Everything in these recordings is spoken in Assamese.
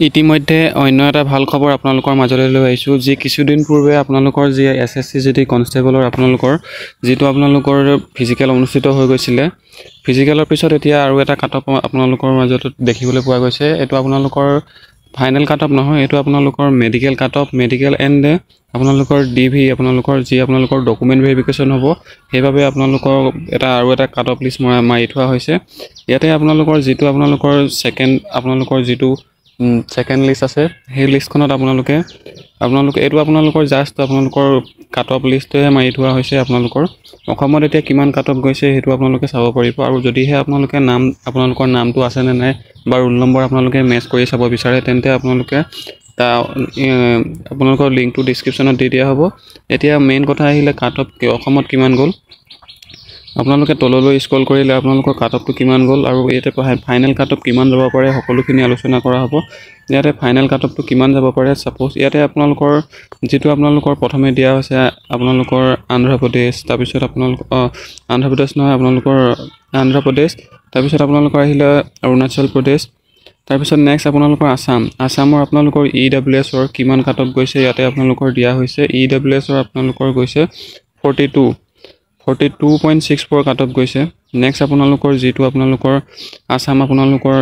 ইতিমধ্যে অন্য এটা ভাল খবৰ আপোনালোকৰ মাজলৈ লৈ আহিছোঁ যি কিছুদিন পূৰ্বে আপোনালোকৰ যি এছএছচি জিডি কনষ্টেবলৰ আপোনালোকৰ যিটো আপোনালোকৰ ফিজিকেল অনুষ্ঠিত হৈ গৈছিলে ফিজিকেলৰ পিছত এতিয়া আৰু এটা কাটঅফ আপোনালোকৰ মাজত দেখিবলৈ পোৱা গৈছে এইটো আপোনালোকৰ ফাইনেল কাটঅফ নহয় এইটো আপোনালোকৰ মেডিকেল কাটঅফ মেডিকেল এণ্ড আপোনালোকৰ ডিভি আপোনালোকৰ যি আপোনালোকৰ ডকুমেণ্ট ভেৰিফিকেশ্যন হ'ব সেইবাবে আপোনালোকৰ আৰু এটা কাটঅফ লিষ্ট মাৰি থোৱা হৈছে ইয়াতে আপোনালোকৰ যিটো আপোনালোকৰ আপোনালোকৰ যিটো সেকেন্ড লিষ্ট আছে সেই লিষ্টখনত আপোনালোকে এইটো আপোনালোকৰ জাস্ট আপোনালোকৰ কাটঅফ লিষ্টে মাৰি থোৱা হৈছে আপোনালোকৰ অসমত এতিয়া কিমান কাটঅফ গৈছে সেইটো আপোনালোকে চাব পাৰিব আৰু যদিহে আপোনালোকে আপোনালোকৰ নামটো আছে নে নাই বা ৰোল নম্বৰ আপোনালোকে মেচ কৰি চাব বিচাৰে তেন্তে আপোনালোকে আপোনালোকৰ লিংকটো ডেসক্ৰিপচনত দি দিয়া হ'ব এতিয়া মেইন কথা আহিলে কাটঅফ অসমত কিমান গ'ল আপোনালোকে তললৈ স্ক্ৰল কৰিলে আপোনালোকৰ কাটঅফটো কিমান গ'ল আৰু ইয়াতে ফাইনেল কাটঅফ কিমান যাব পাৰে সকলোখিনি আলোচনা কৰা হ'ব ইয়াতে ফাইনেল কাটঅফটো কিমান যাব পাৰে সাপোজ ইয়াতে আপোনালোকৰ যেটো আপোনালোকৰ প্ৰথমে দিয়া হৈছে আপোনালোকৰ আন্ধ্ৰ প্ৰদেশ তাৰ পিছত আপোনালোকৰ আন্ধ্ৰ প্ৰদেশ নহয় আপোনালোকৰ আন্ধ্ৰ প্ৰদেশ তাৰ পিছত আপোনালোকৰ আহিলে অৰুণাচল প্ৰদেশ তাৰ পিছত নেক্সট আপোনালোকৰ আসামৰ আপোনালোকৰ EWS ৰ কিমান কাটঅফ গৈছে ইয়াতে আপোনালোকৰ দিয়া হৈছে EWS ৰ আপোনালোকৰ গৈছে 42.64 কাটঅফ গৈছে নেক্সট আপোনালোকৰ যেটো আপোনালোকৰ আসাম আপোনালোকৰ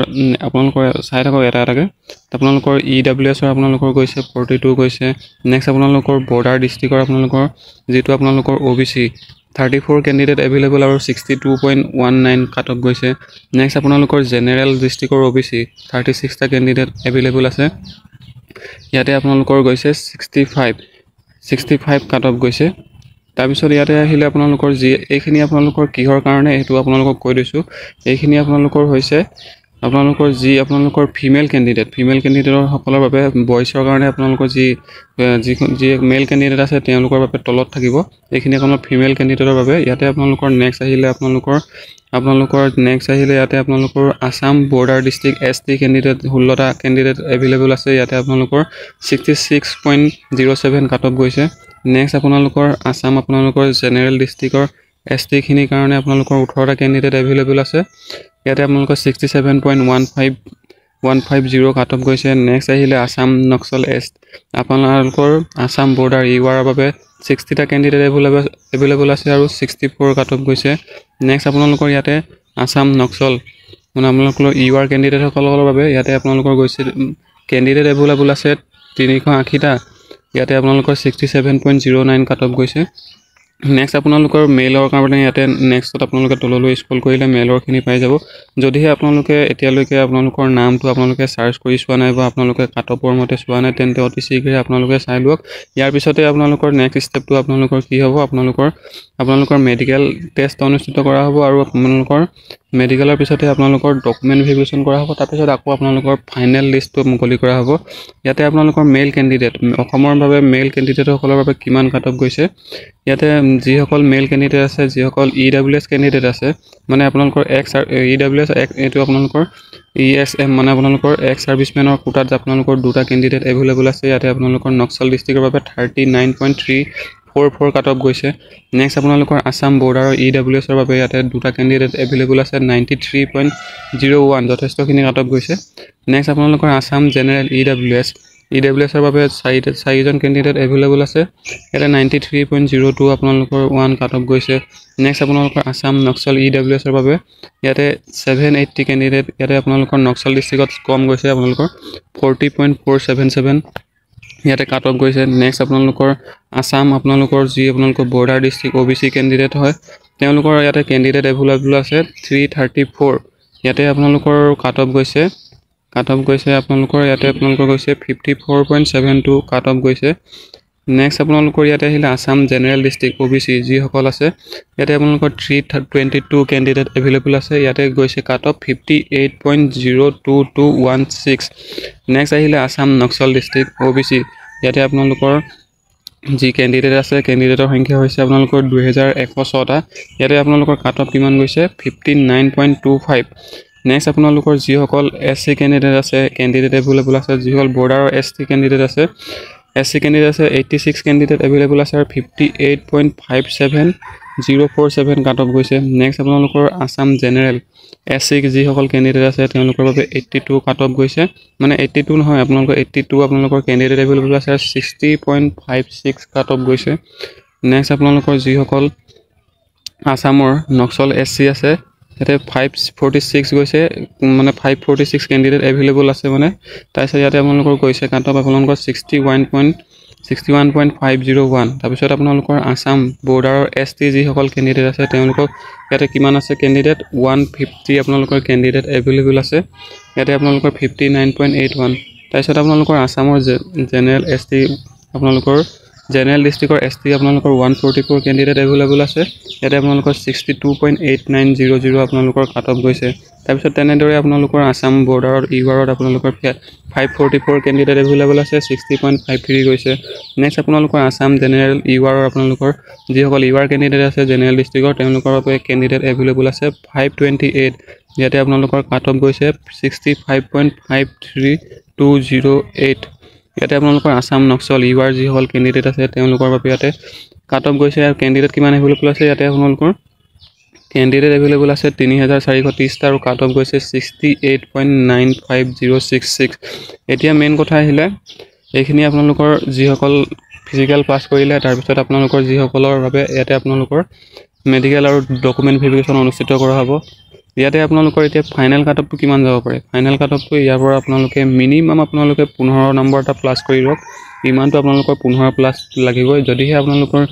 চাই থাকক এটাকে আপোনালোকৰ EWS ৰ আপোনালোকৰ গৈছে 42 গৈছে নেক্সট আপোনালোকৰ বৰ্ডাৰ ডিস্ট্ৰিক্টৰ আপোনালোকৰ যেটো আপোনালোকৰ OBC 34 ক্যান্ডিডেট अवेलेबल আৰু 62.19 কাটঅফ গৈছে নেক্সট আপোনালোকৰ জেনাৰেল ডিস্ট্ৰিক্টৰ OBC 36 টা ক্যান্ডিডেট अवेलेबल আছে ইয়াতে আপোনালোকৰ গৈছে 65 কাটঅফ গৈছে তাৰ পিছত ইয়াতে আহিলে আপোনালোকৰ যি এইখিনি আপোনালোকৰ কিহৰ কাৰণে হেতু আপোনালোকক কৈ দিছো এইখিনি আপোনালোকৰ হৈছে আপোনালোকৰ যি আপোনালোকৰ ফিমেল ক্যান্ডিডেটৰ সকলৰ বাবে বয়সৰ কাৰণে আপোনালোকৰ যি মেল ক্যান্ডিডেট আছে তেওঁলোকৰ বাবে তলত থাকিব এইখিনি কোনো ফিমেল ক্যান্ডিডেটৰ বাবে ইয়াতে আপোনালোকৰ নেক্সট আহিলে আপোনালোকৰ নেক্সট আহিলে ইয়াতে আপোনালোকৰ Assam border district ST candidate 16 টা ক্যান্ডিডেট अवेलेबल আছে ইয়াতে আপোনালোকৰ 66.07 কাটঅফ গৈছে নেক্সট আপোনালোকৰ আসাম আপোনালোকৰ জেনাৰেল ডিস্ট্ৰিক্টৰ ST খিনিৰ কাৰণে আপোনালোকৰ 18 টা ক্যান্ডিডেট अवेलेबल আছে ইয়াতে আপোনালোকৰ 67.150 কাটঅফ গৈছে নেক্সট আহিলে আসাম নক্সল এষ্ট আপোনালোকৰ আসাম বৰ্ডাৰ ইউআৰ বাবে 60 টা ক্যান্ডিডেট अवेलेबल আছে আৰু 64 কাটঅফ গৈছে নেক্সট আপোনালোকৰ ইয়াতে আসাম নক্সল মানে আপোনালোকৰ ইউআৰ ক্যান্ডিডেট সকলৰ বাবে ইয়াতে আপোনালোকৰ গৈছে ক্যান্ডিডেট अवेलेबल আছে 380 টা ইয়াতে আপোনালোকৰ 67.09 কাটঅফ গৈছে নেক্সট আপোনালোকৰ মেইলৰ কাৰণে ইয়াতে নেক্সটত আপোনালোকে তললৈ স্ক্ৰল কৰিলে মেইলৰ খিনি পাই যাব যদিহে আপোনালোকে এতিয়ালৈকে আপোনালোকৰ নামটো আপোনালোকে সাৰ্চ কৰি চোৱা নাই বা আপোনালোকে কাটঅফৰ মতে চোৱা নাই তেন্তে অতি শীঘ্ৰে আপোনালোকে চাই লওক ইয়াৰ পিছতে আপোনালোকৰ নেক্সট ষ্টেপটো আপোনালোকৰ কি হ'ব আপোনালোকৰ মেডিকেল টেষ্ট অনুষ্ঠিত কৰা হ'ব আৰু আপোনালোকৰ মেডিকেলৰ পিছতে আপোনালোকৰ ডকুমেণ্ট ভেৰিফিকেশ্যন কৰা হ'ব তাৰ পিছত আকৌ আপোনালোকৰ ফাইনেল লিষ্টটো মুকলি কৰা হ'ব ইয়াতে আপোনালোকৰ মেল ক্যান্ডিডেট অসমৰ বাবে মেল ক্যান্ডিডেট সকলৰ বাবে কিমান কাটঅফ গৈছে ইয়াতে যিসকল মেল ক্যান্ডিডেট আছে যিসকল EWS ক্যান্ডিডেট আছে মানে আপোনালোকৰ EWS এটো আপোনালোকৰ ESM মানে আপোনালোকৰ এক্স সাৰ্ভিসমেনৰ কোটাত আপোনালোকৰ দুটা ক্যান্ডিডেট अवेलेबल আছে ইয়াতে আপোনালোকৰ নক্সল ডিস্ট্ৰিক্টৰ বাবে 39.344 কাটঅফ গৈছে নেক্সট আপোনালোকৰ আসাম বৰ্ডাৰৰ EWS ৰ বাবে ইয়াতে দুটা ক্যান্ডিডেট अवेलेबल আছে 93.01 যথেষ্টখিনি কাটঅফ গৈছে নেক্সট আপোনালোকৰ আসাম জেনাৰেল EWS ৰ বাবে 4 জন ক্যান্ডিডেট अवेलेबल আছে এটা 93.02 আপোনালোকৰ 1 কাটঅফ গৈছে নেক্সট আপোনালোকৰ আসাম নক্সল EWS ৰ বাবে ইয়াতে 780 ক্যান্ডিডেট ইয়াতে আপোনালোকৰ নক্সল ডিস্ট্ৰিক্টত কম গৈছে আপোনালোকৰ 40.477 ইয়াতে কাটঅফ গৈছে নেক্সট আপোনালোকৰ আসাম আপোনালোকৰ যি আপোনালোকৰ বৰ্ডাৰ ডিস্ট্ৰিক্ট OBC ক্যান্ডিডেট হয় তেওঁলোকৰ ইয়াতে ক্যান্ডিডেট अवेलेबल আছে 334 ইয়াতে আপোনালোকৰ কাটঅফ গৈছে আপোনালোকৰ ইয়াতে আপোনালোকৰ গৈছে 54.72 কাটঅফ গৈছে নেক্সট আপোনালোকৰ ইয়াতে আহিলে আসাম জেনাৰেল ডিস্ট্ৰিক্ট OBC যি সকল আছে ইয়াতে আপোনালোকৰ 322 ক্যান্ডিডেট अवेलेबल আছে ইয়াতে গৈছে কাটঅফ 58.02216 নেক্সট আহিলে আসাম নক্সল ডিস্ট্ৰিক্ট OBC ইয়াতে আপোনালোকৰ যি ক্যান্ডিডেট আছে ক্যান্ডিডেটৰ সংখ্যা হৈছে আপোনালোকৰ 2106 টা ইয়াতে আপোনালোকৰ কাটঅফ কিমান গৈছে 59.25 নেক্সট আপোনালোকৰ যি সকল SC ক্যান্ডিডেট আছে ক্যান্ডিডেট अवेलेबल আছে যি সকল বৰ্ডাৰৰ ST ক্যান্ডিডেট আছে SC ক্যান্ডিডেট আছে 86 ক্যান্ডিডেট अवेलेबल আছে আৰু 58.57 047 কাট অফ গৈছে নেক্সট আপোনালোকৰ আসাম জেনেৰেল এসসি যিসকল কেণ্ডিডেট আছে তেওঁলোকৰ বাবে 82 কাট অফ গৈছে মানে 82 নহয় আপোনালোকৰ 82 আপোনালোকৰ কেণ্ডিডেট এভেইলেবল আছে 60.56 কাট অফ গৈছে নেক্সট আপোনালোকৰ যিসকল আসামৰ নক্সল এসসি আছে ইয়াতে 546 গৈছে মানে 546 কেণ্ডিডেট এভেইলেবল আছে মানে তাৰপিছত ইয়াতে আপোনালোকৰ গৈছে কাট অফ আপোনালোকৰ 61.501 তাৰপিছত আপোনালোকৰ আসাম বৰ্ডাৰৰ এসটি যিসকল কেণ্ডিডেট আছে তেওঁলোকক ইয়াতে কিমান আছে কেণ্ডিডেট 150 আপোনালোকৰ কেণ্ডিডেট এভেইলেবল আছে ইয়াতে আপোনালোকৰ 59.81 তাৰপিছত আপোনালোকৰ আসামৰ জেনেৰেল এসটি আপোনালোকৰ জেনেৰেল ডিস্ট্ৰিক্টৰ এসটি আপোনালোকৰ 144 কেণ্ডিডেট এভেইলেবল আছে ইয়াতে আপোনালোকৰ 62.8900 আপোনালোকৰ কাট অফ গৈছে তাৰপিছত তেনেদৰে আপোনালোকৰ আসাম বৰ্ডাৰৰ ইৱাৰত আপোনালোকৰ 544 কেণ্ডিডেট এভেইলেবল আছে 60.53 গৈছে নেক্সট আপোনালোকৰ আসাম জেনেৰেল ইৱাৰৰ আপোনালোকৰ যিসকল ইৱাৰ কেণ্ডিডেট আছে জেনেৰেল ডিস্ট্ৰিক্টৰ তেওঁলোকৰ বাবে কেণ্ডিডেট এভেইলেবল আছে 528 ইয়াতে আপোনালোকৰ কাট অফ গৈছে 65.53208 ইয়াতে আপোনালোকৰ আসাম নক্সল ইৱাৰ যিসকল কেণ্ডিডেট আছে তেওঁলোকৰ বাবে ইয়াতে কাট অফ গৈছে আৰু কেণ্ডিডেট কিমান এভেইলেবল আছে ইয়াতে আপোনালোকৰ কেণ্ডিডেট এভেইলেবল আছে 3430 আৰু কাট অফ গৈছে 68.95066 এতিয়া মেইন কথা আহিলে এইখিনি আপোনালোকৰ যিসকল ফিজিক্যাল পাস কৰিলে তাৰ পিছত আপোনালোকৰ যিসকলৰ বাবে ইয়াতে আপোনালোকৰ মেডিকেল আৰু ডকুমেন্ট ভেৰিফিকেশন অনুষ্ঠিত কৰা হ'ব ইয়াতে আপোনালোকৰ এতিয়া ফাইনাল কাট অফটো কিমান যাব পাৰে ফাইনাল কাট অফটো ইয়াৰ পৰা আপোনালোকে মিনিমাম আপোনালোকে 15 নম্বৰ এটা প্লাস কৰি ৰক ইমানটো আপোনালোকৰ 15 প্লাস লাগিবই যদিহে আপোনালোকৰ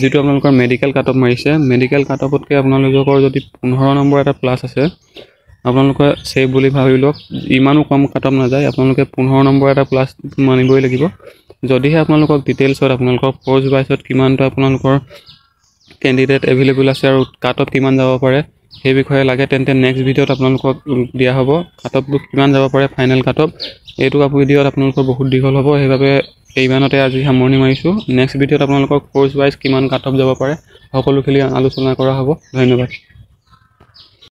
যেটো আপোনালোকৰ মেডিকেল কাট অফ মাৰিছে মেডিকেল কাট অফতকৈ আপোনালোকৰ যদি 15 নম্বৰ এটা প্লাস আছে আপোনালোকে সেভ বুলি ভাবি লওক ইমানো কম কাট অফ না যায় আপোনালোকে 15 নম্বৰ এটা প্লাস মানিবই লাগিব যদিহে আপোনালোকক ডিটেইলছত আপোনালোকৰ পোষ্ট বাইছত কিমানটা আপোনালোকৰ কেণ্ডিডেট এভেইলেবল আছে আৰু কাট অফ কিমান যাব পাৰে সেই বিষয়ে লাগে তেন্তে নেক্সট ভিডিওত আপোনালোকক দিয়া হ'ব কাট অফ কিমান যাব পাৰে ফাইনাল কাট অফ এইটো ভিডিওত আপোনালোকৰ বহুত দীঘল হ'ব সেইভাবে এইমানতে আজি সামৰণি মাৰিছো নেক্সট ভিডিওত আপোনালোকক কোৰ্স ওয়াইজ কিমান কাট অফ যাব পাৰে সকলোখিনি আলোচনা কৰা হ'ব ধন্যবাদ